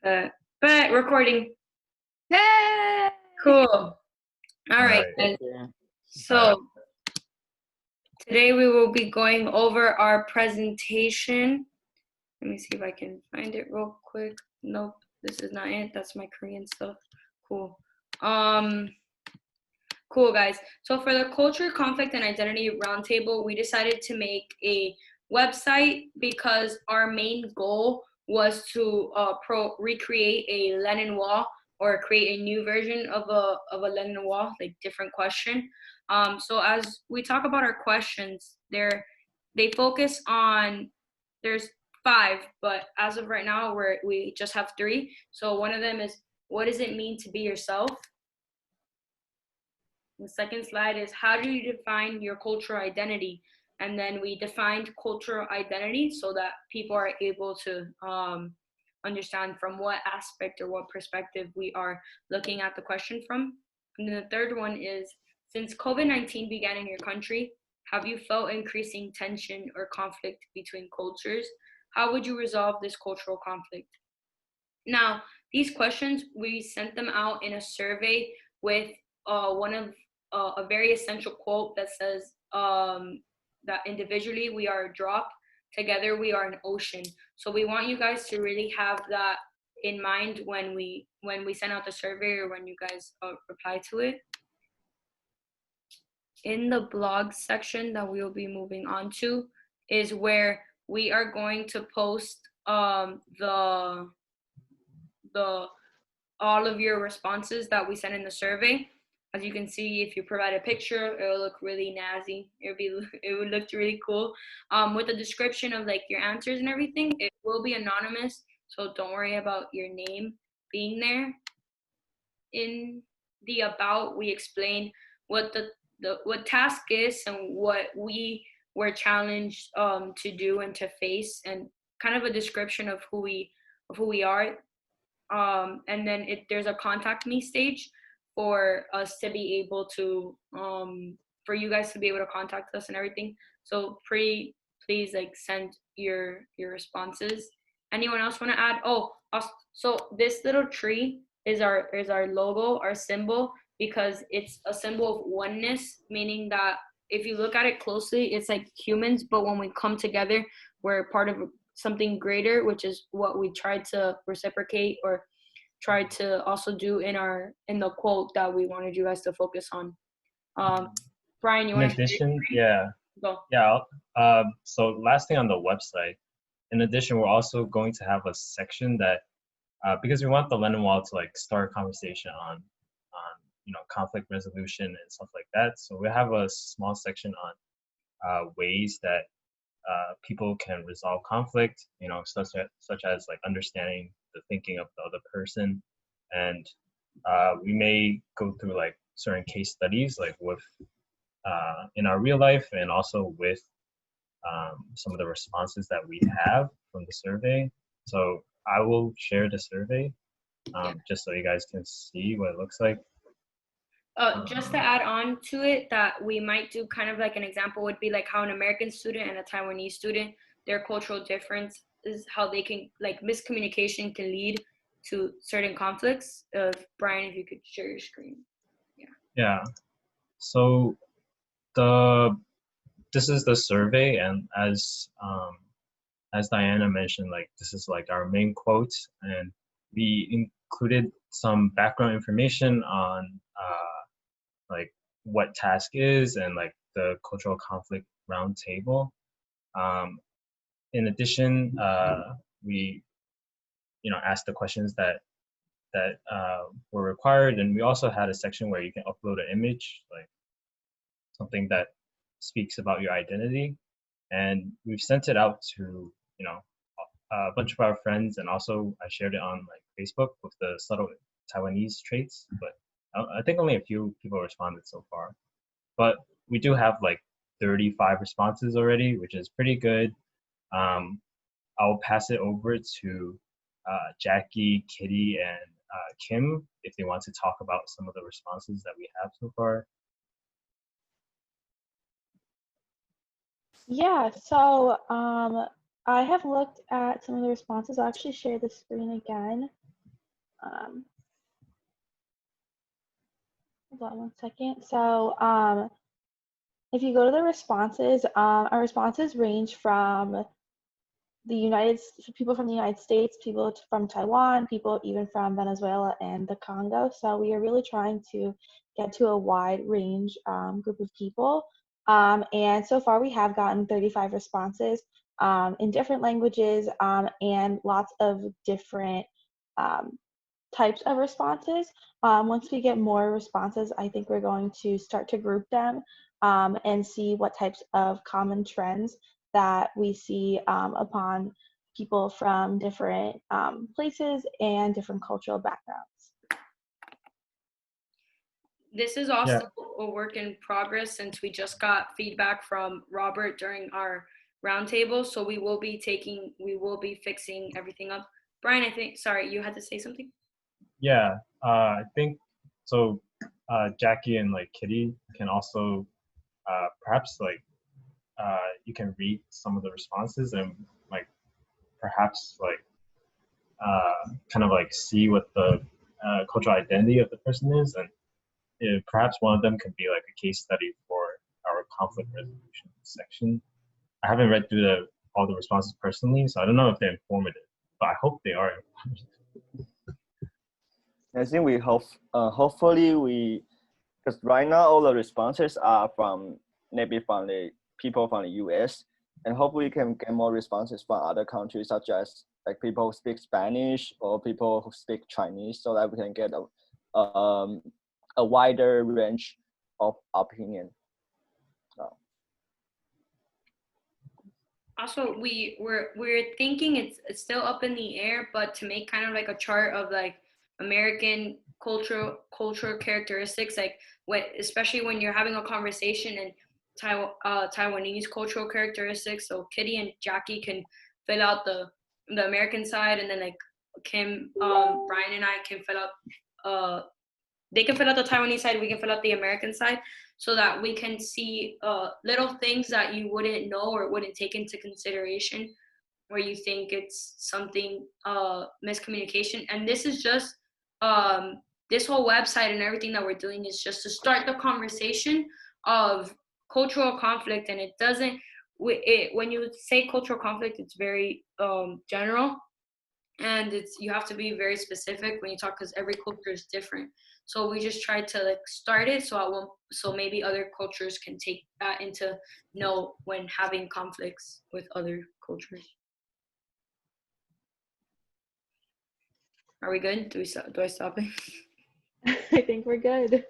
But recording. Hey! Cool. All right, guys. So today we will be going over our presentation. Let me see if I can find it real quick. Nope, this is not it. That's my Korean stuff. Cool. Cool, guys. So for the Culture, Conflict, and Identity Roundtable, we decided to make a website because our main goal was to recreate a Lenin wall or create a new version of a Lenin wall, like different question. So as we talk about our questions, they focus on, there's 5, but as of right now, we just have 3. So one of them is, what does it mean to be yourself? The second slide is, how do you define your cultural identity? And then we defined cultural identity so that people are able to understand from what aspect or what perspective we are looking at the question from. And then the third one is, since COVID-19 began in your country, have you felt increasing tension or conflict between cultures? How would you resolve this cultural conflict? Now, these questions, we sent them out in a survey with one of a very essential quote that says that individually we are a drop, together we are an ocean. So we want you guys to really have that in mind when we send out the survey or when you guys reply to it. In the blog section that we will be moving on to is where we are going to post all of your responses that we sent in the survey. As you can see, if you provide a picture, it will look really snazzy. It would look really cool. With a description of like your answers and everything, it will be anonymous, so don't worry about your name being there. In the about, we explain what what TASC is and what we were challenged to do and to face, and kind of a description of who we are. And then there's a contact me stage for us to be able to for you guys to be able to contact us and everything. So please like send your responses. Anyone else want to add? Oh, so this little tree is our logo, our symbol, because it's a symbol of oneness, meaning that if you look at it closely, it's like humans, but when we come together, we're part of something greater, which is what we tried to reciprocate or tried to also do in the quote that we wanted you guys to focus on. Brian, you want to? In addition, go? Yeah. So last thing on the website. In addition, we're also going to have a section that, because we want the Lenin Wall to like start a conversation on conflict resolution and stuff like that. So we have a small section on ways that people can resolve conflict, such as like understanding the thinking of the other person. And we may go through like certain case studies, like with in our real life, and also with some of the responses that we have from the survey. So I will share the survey just so you guys can see what it looks like. Just to add on to it, that we might do kind of like an example would be like how an American student and a Taiwanese student, their cultural difference is how they can, like, miscommunication can lead to certain conflicts. Brian, if you could share your screen. Yeah. So this is the survey, and as Diana mentioned, like this is like our main quote, and we included some background information on like what TASC is and like the Cultural Conflict Roundtable. In addition, we asked the questions that were required, and we also had a section where you can upload an image, like something that speaks about your identity, and we've sent it out to a bunch of our friends, and also I shared it on like Facebook with the subtle Taiwanese traits, but I think only a few people responded so far. But we do have like 35 responses already, which is pretty good. I'll pass it over to Jackie, Kitty, and Kim if they want to talk about some of the responses that we have so far. Yeah, so I have looked at some of the responses. I'll actually share the screen again. Um, hold on one second. So if you go to the responses, our responses range from people from the United States, people from Taiwan, people even from Venezuela and the Congo. So we are really trying to get to a wide range group of people. And so far we have gotten 35 responses in different languages and lots of different types of responses. Once we get more responses, I think we're going to start to group them and see what types of common trends that we see upon people from different places and different cultural backgrounds. This is also a work in progress since we just got feedback from Robert during our roundtable. So we will be fixing everything up. Brian, I think, sorry, you had to say something? Yeah, I think so. Jackie and like Kitty can also perhaps like you can read some of the responses and like perhaps like kind of like see what the cultural identity of the person is, and perhaps one of them could be like a case study for our conflict resolution section. I haven't read through all the responses personally, so I don't know if they're informative, but I hope they are informative. I think we hope, hopefully because right now all the responses are maybe from the people from the US, and hopefully we can get more responses from other countries, such as like people who speak Spanish or people who speak Chinese, so that we can get a wider range of opinion. Also, we're thinking it's still up in the air, but to make kind of like a chart of like American cultural characteristics, like especially when you're having a conversation in Taiwanese cultural characteristics. So Kitty and Jackie can fill out the American side, and then like Kim, Brian and I can fill out they can fill out the Taiwanese side, we can fill out the American side, so that we can see little things that you wouldn't know or wouldn't take into consideration where you think it's something miscommunication. And this is just this whole website and everything that we're doing is just to start the conversation of cultural conflict. And it doesn't when you say cultural conflict, it's very general, and you have to be very specific when you talk, because every culture is different. So we just tried to like start it so maybe other cultures can take that into note when having conflicts with other cultures. Are we good? Do I stop it? I think we're good.